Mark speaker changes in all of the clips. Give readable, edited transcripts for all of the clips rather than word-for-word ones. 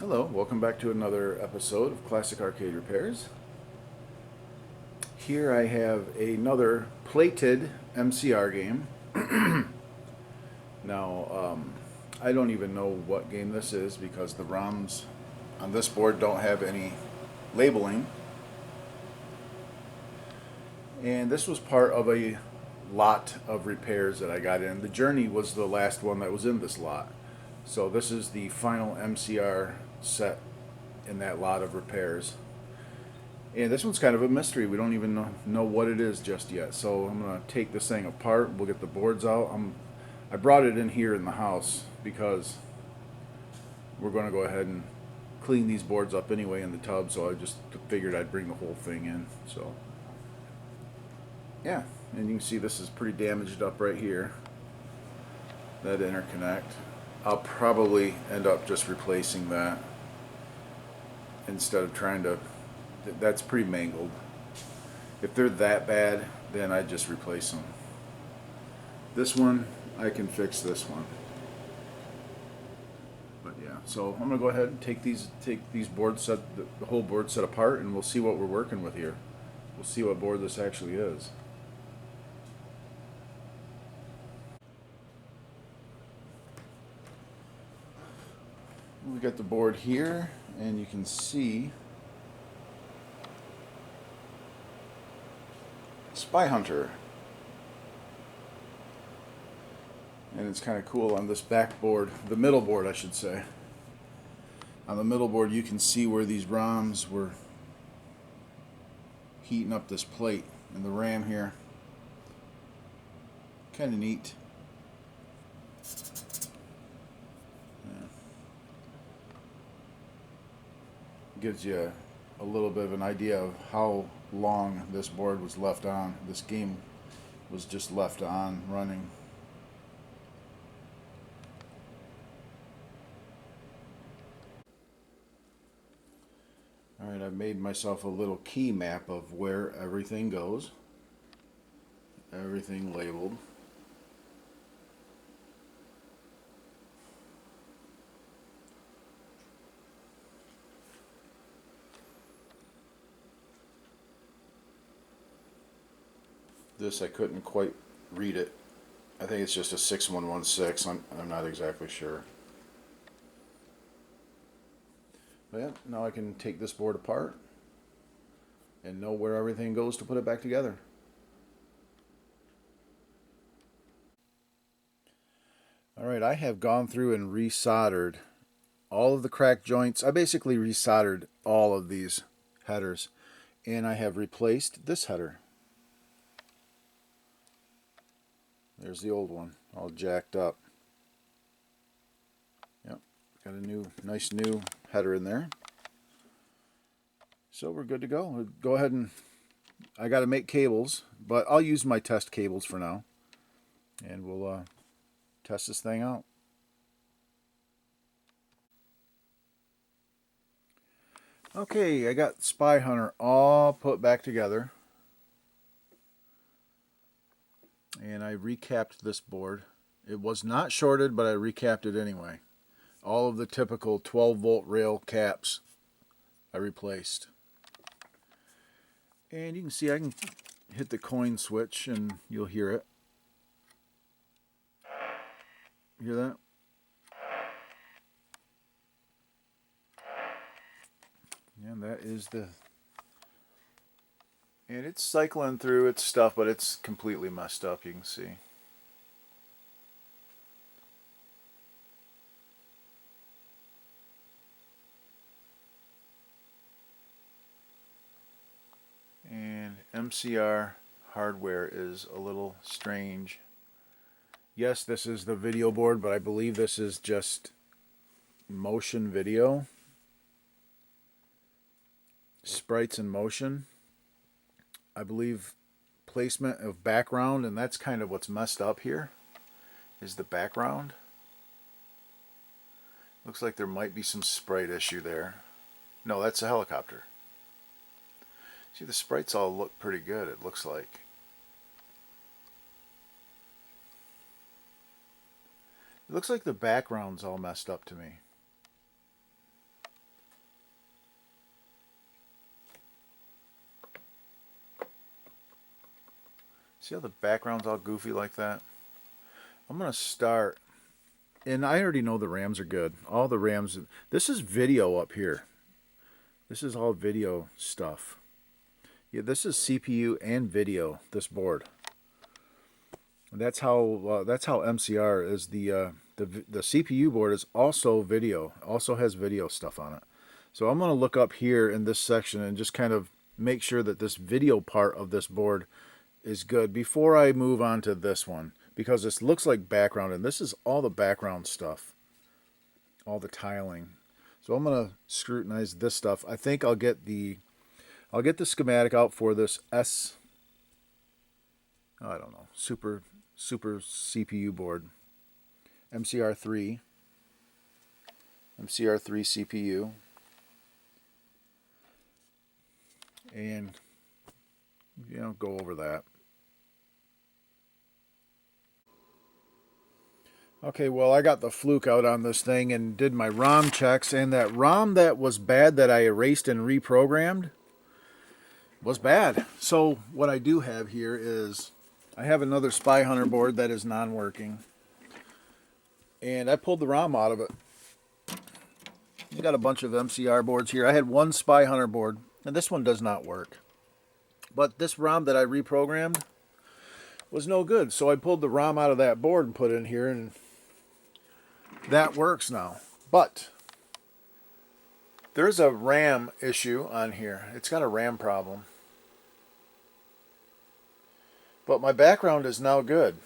Speaker 1: Hello, welcome back to another episode of Classic Arcade Repairs. Here I have another plated MCR game. Now, I don't even know what game this is because the ROMs on this board don't have any labeling. And this was part of a lot of repairs that I got in. The Journey was the last one that was in this lot. So this is the final MCR set in that lot of repairs. And this one's kind of a mystery. We don't even know what it is just yet. So I'm going to take this thing apart. We'll get the boards out. I brought it in here in the house because we're going to go ahead and clean these boards up anyway in the tub. So I just figured I'd bring the whole thing in. So yeah, and you can see this is pretty damaged up right here. That interconnect. I'll probably end up just replacing that instead of trying to. That's pretty mangled. If they're that bad, then I just replace them. This one, I can fix this one. But yeah, so I'm gonna go ahead and take these boards set, the whole board set apart, and we'll see what we're working with here. We'll see what board this actually is. We got the board here, and you can see Spy Hunter. And it's kind of cool on this back board, the middle board I should say. On the middle board you can see where these ROMs were heating up this plate and the RAM here. Kind of neat. Yeah. Gives you a little bit of an idea of how long this board was left on. This game was just left on running. Alright, I've made myself a little key map of where everything goes. Everything labeled. This I couldn't quite read it. I think it's just a 6116. I'm not exactly sure. But yeah, now I can take this board apart and know where everything goes to put it back together. Alright, I have gone through and resoldered all of the cracked joints. I basically resoldered all of these headers, and I have replaced this header. There's the old one, all jacked up. Yep, got a nice new header in there. So we're good to go. We'll go ahead and I got to make cables, but I'll use my test cables for now, and we'll test this thing out. Okay, I got Spy Hunter all put back together, and I recapped this board. It was not shorted, but I recapped it anyway. All of the typical 12-volt rail caps I replaced. And you can see I can hit the coin switch and you'll hear it. Hear that? And that is the... And it's cycling through its stuff, but it's completely messed up, you can see. And MCR hardware is a little strange. Yes, this is the video board, but I believe this is just motion video. Sprites in motion. I believe placement of background, and that's kind of what's messed up here, is the background. Looks like there might be some sprite issue there. No, that's a helicopter. See, the sprites all look pretty good, it looks like. It looks like the background's all messed up to me. See how the background's all goofy like that? I'm going to start, and I already know the RAMs are good. All the RAMs, this is video up here. This is all video stuff. Yeah, this is CPU and video, this board. That's how MCR is. The CPU board is also video, also has video stuff on it. So I'm going to look up here in this section and just kind of make sure that this video part of this board is good before I move on to this one, because this looks like background, and this is all the background stuff, all the tiling. So I'm going to scrutinize this stuff. I think I'll get the schematic out for this I don't know, super CPU board, MCR3 CPU, and go over that. Okay, well, I got the fluke out on this thing and did my ROM checks, and that ROM that was bad that I erased and reprogrammed was bad. So what I do have here is I have another Spy Hunter board that is non-working, and I pulled the ROM out of it. I got a bunch of MCR boards here. I had one Spy Hunter board, and this one does not work. But this ROM that I reprogrammed was no good, so I pulled the ROM out of that board and put it in here, and that works now. But there's a RAM issue on here. It's got a RAM problem. But my background is now good.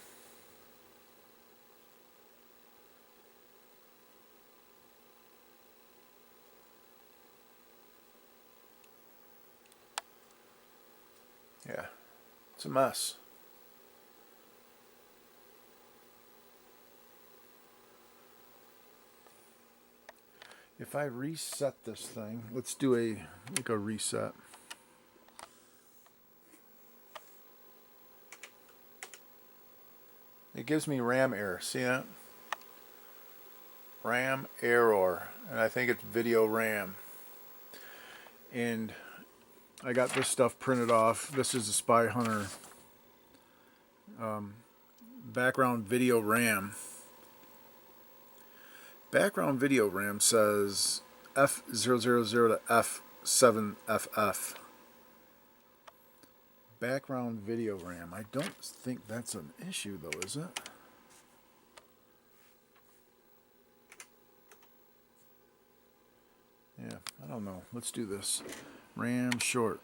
Speaker 1: Yeah, it's a mess. If I reset this thing, let's do a reset. It gives me RAM error. See that? RAM error, and I think it's video RAM. And I got this stuff printed off. This is a Spy Hunter background video RAM. Background video RAM says F000 to F7FF. Background video RAM. I don't think that's an issue though, is it? Yeah, I don't know. Let's do this. RAM short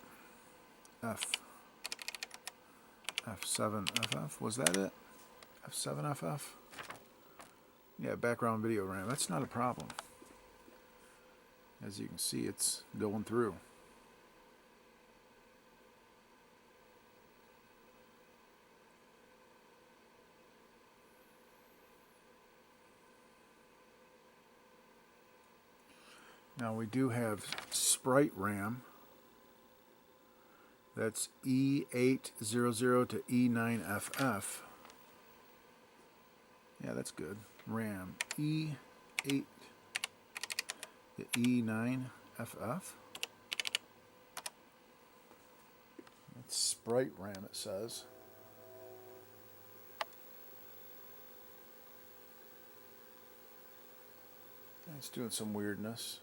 Speaker 1: F7FF. Was that it? F7FF? Yeah, background video RAM. That's not a problem. As you can see, it's going through. Now we do have Sprite RAM. That's E800 to E9FF. Yeah, that's good. RAM E8 to E9FF. That's Sprite RAM, it says. It's doing some weirdness.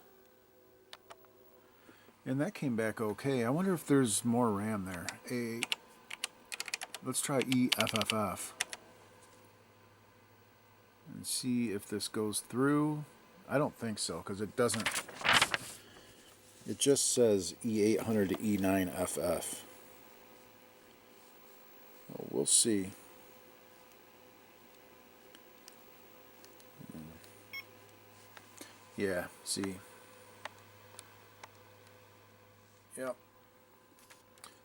Speaker 1: And that came back okay. I wonder if there's more RAM there. Let's try EFFF. And see if this goes through. I don't think so, because it doesn't. It just says E800 to E9FF. Well, we'll see. Yeah, see. Yep.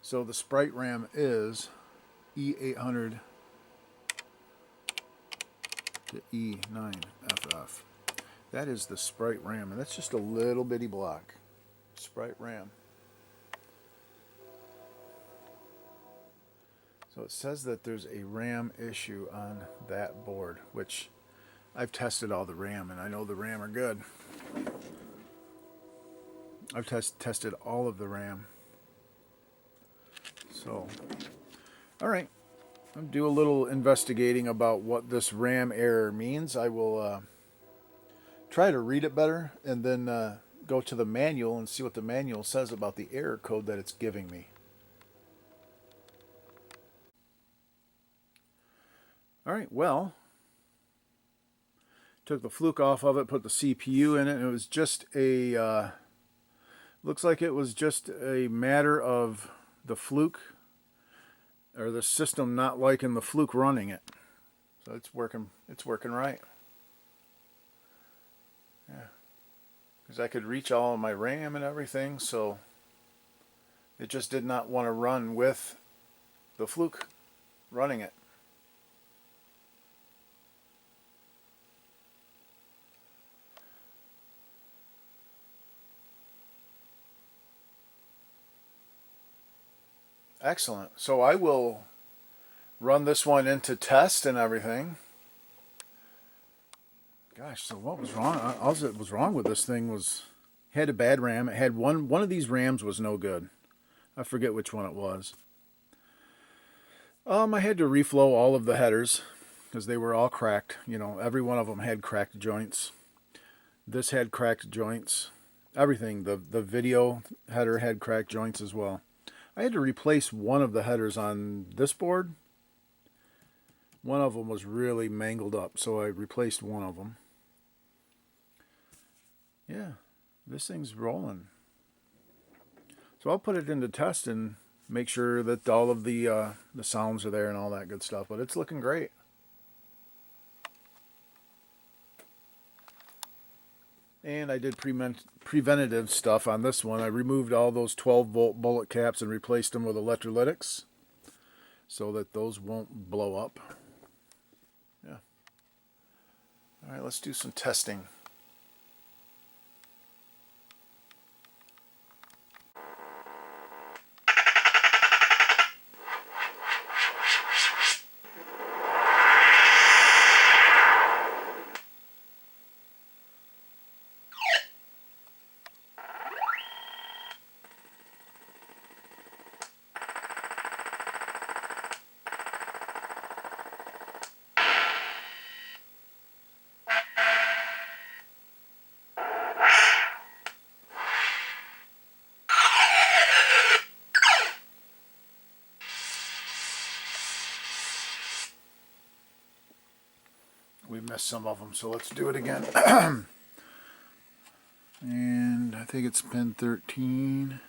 Speaker 1: So the Sprite RAM is E800 to E9FF. That is the Sprite RAM, and that's just a little bitty block. Sprite RAM. So it says that there's a RAM issue on that board, which I've tested all the RAM, and I know the RAM are good. I've tested all of the RAM. So, all right. I'll do a little investigating about what this RAM error means. I will try to read it better and then go to the manual and see what the manual says about the error code that it's giving me. Alright, well, took the fluke off of it, put the CPU in it, and it was just a, looks like it was just a matter of the fluke, or the system not liking the fluke running it. So it's working right. Yeah. Because I could reach all of my RAM and everything, so it just did not want to run with the fluke running it. Excellent. So I will run this one into test and everything. Gosh, so what was wrong? All that was wrong with this thing was it had a bad RAM. It had one of these RAMs was no good. I forget which one it was. I had to reflow all of the headers because they were all cracked. You know, every one of them had cracked joints. This had cracked joints. Everything. The video header had cracked joints as well. I had to replace one of the headers on this board. One of them was really mangled up, so I replaced one of them. Yeah, this thing's rolling. So I'll put it into test and make sure that all of the sounds are there and all that good stuff. But it's looking great. And I did preventative stuff on this one. I removed all those 12-volt bullet caps and replaced them with electrolytics so that those won't blow up. Yeah. All right, let's do some testing. We missed some of them, so let's do it again. And I think it's pin 13,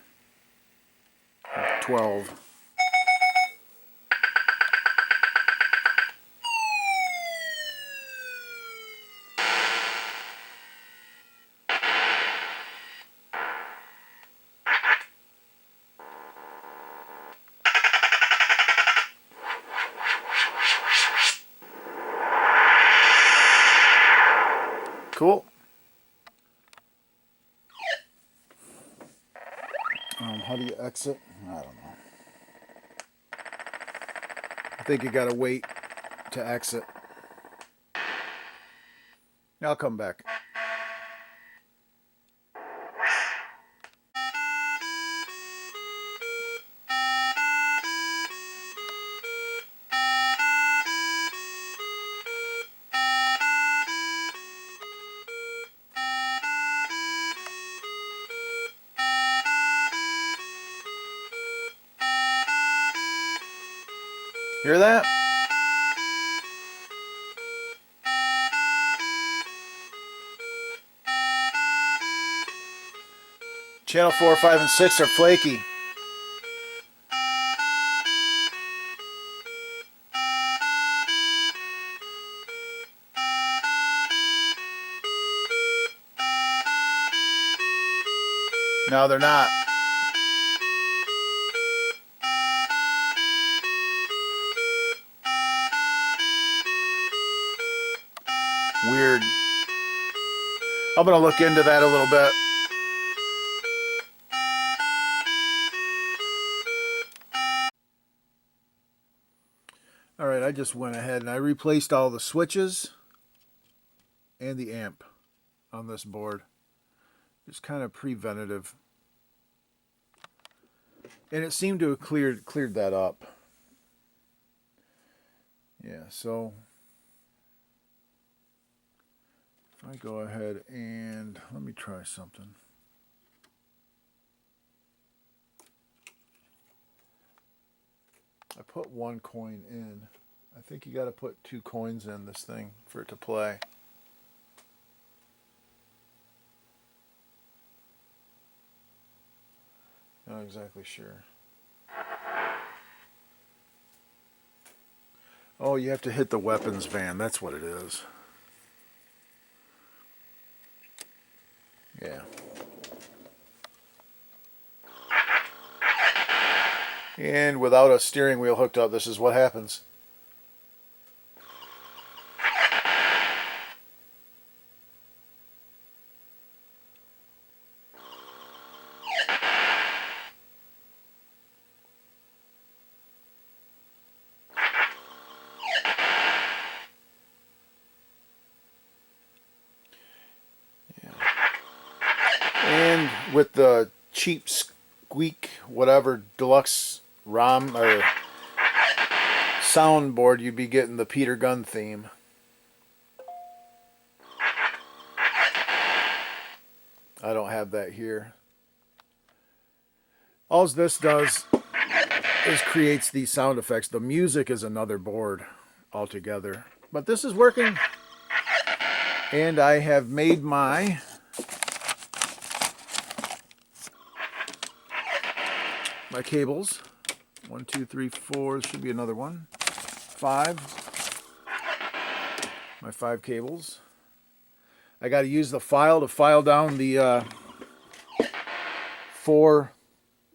Speaker 1: 12. Cool. How do you exit? I don't know. I think you gotta wait to exit. I'll come back. Hear that? Channel 4, 5, and 6 are flaky. No, they're not. Weird. I'm going to look into that a little bit. Alright, I just went ahead and I replaced all the switches and the amp on this board. Just kind of preventative. And it seemed to have cleared that up. Yeah, so if I go ahead and let me try something. I put one coin in. I think you got to put 2 coins in this thing for it to play. Not exactly sure. Oh, you have to hit the weapons van. That's what it is. Yeah. And without a steering wheel hooked up, this is what happens. And with the cheap squeak whatever deluxe ROM or soundboard, you'd be getting the Peter Gunn theme. I don't have that here. All this does is creates these sound effects. The music is another board altogether. But this is working. And I have made my cables. 1, 2, 3, 4. There should be another one. 5. My 5 cables. I got to use the file to file down the 4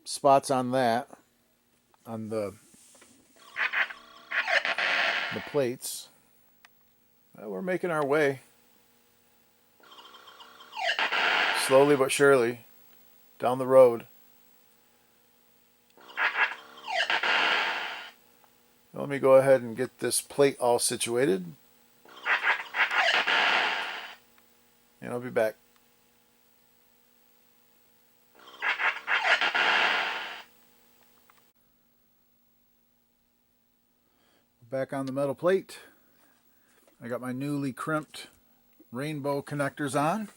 Speaker 1: spots on that, on the plates. Well, we're making our way. Slowly but surely down the road. Let me go ahead and get this plate all situated. And I'll be back. Back on the metal plate. I got my newly crimped rainbow connectors on.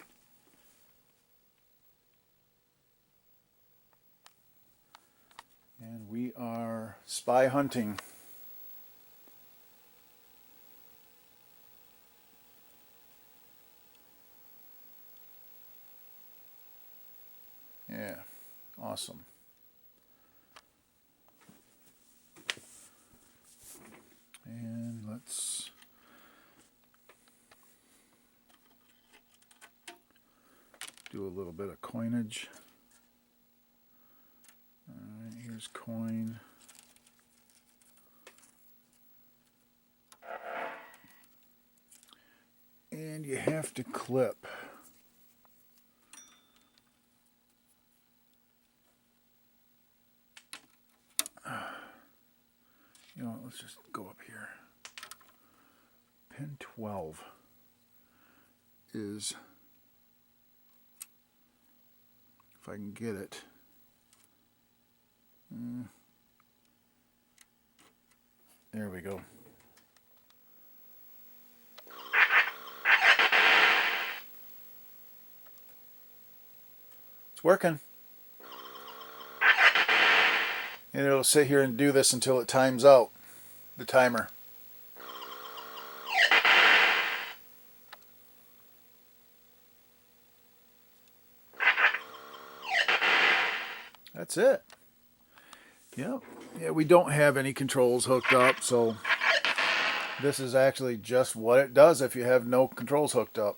Speaker 1: And we are spy hunting. Yeah, awesome. And let's do a little bit of coinage. All right, here's coin. And you have to clip. You know what, let's just go up here. Pin 12 is, if I can get it, there we go. It's working. And it'll sit here and do this until it times out, the timer. That's it. Yep. Yeah, we don't have any controls hooked up, so this is actually just what it does if you have no controls hooked up.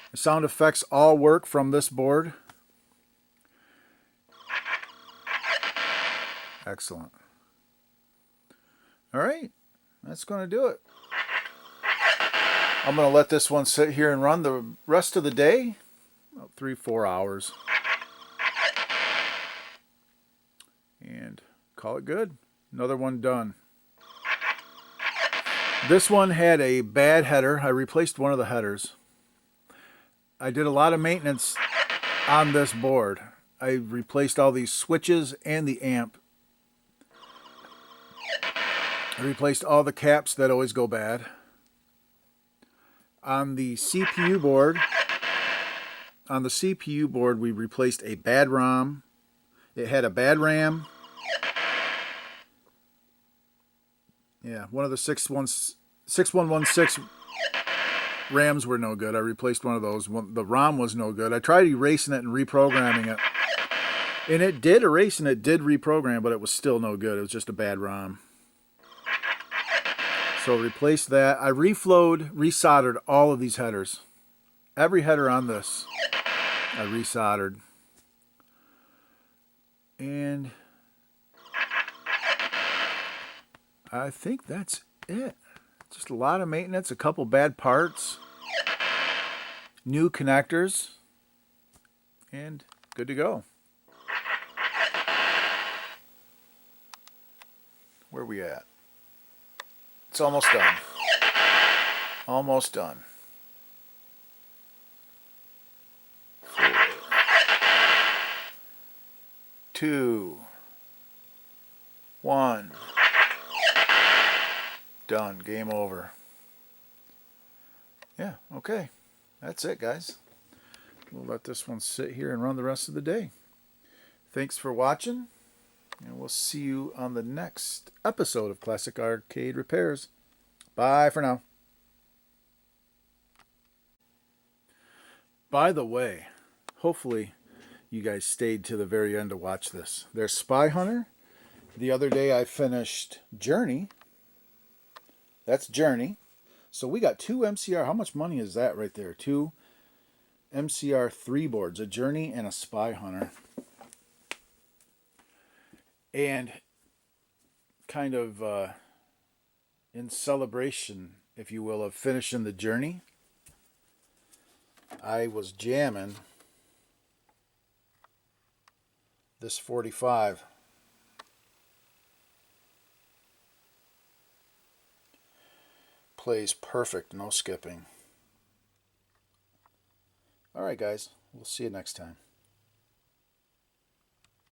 Speaker 1: The sound effects all work from this board. Excellent. All right, that's going to do it. I'm going to let this one sit here and run the rest of the day, about 3-4 hours, and call it good. Another one done. This one had a bad header. I replaced one of the headers. I did a lot of maintenance on this board. I replaced all these switches and the amp. I replaced all the caps that always go bad. On the CPU board, we replaced a bad ROM. It had a bad RAM. Yeah, one of the 6116 RAMs were no good. I replaced one of those. The ROM was no good. I tried erasing it and reprogramming it. And it did erase and it did reprogram, but it was still no good. It was just a bad ROM. So replaced that. I resoldered all of these headers. Every header on this, I resoldered. And I think that's it. Just a lot of maintenance, a couple bad parts, new connectors, and good to go. Where are we at? It's almost done. Almost done. 4, 2, 1. Done. Game over. Yeah, okay. That's it, guys. We'll let this one sit here and run the rest of the day. Thanks for watching, and we'll see you on the next episode of Classic Arcade Repairs. Bye for now. By the way, hopefully you guys stayed to the very end to watch this. There's Spy Hunter. The other day I finished Journey. That's Journey. So we got 2 MCR. How much money is that right there? 2 MCR 3 boards, a Journey and a Spy Hunter. And kind of in celebration, if you will, of finishing the Journey, I was jamming this 45. Plays perfect, no skipping. All right, guys, we'll see you next time.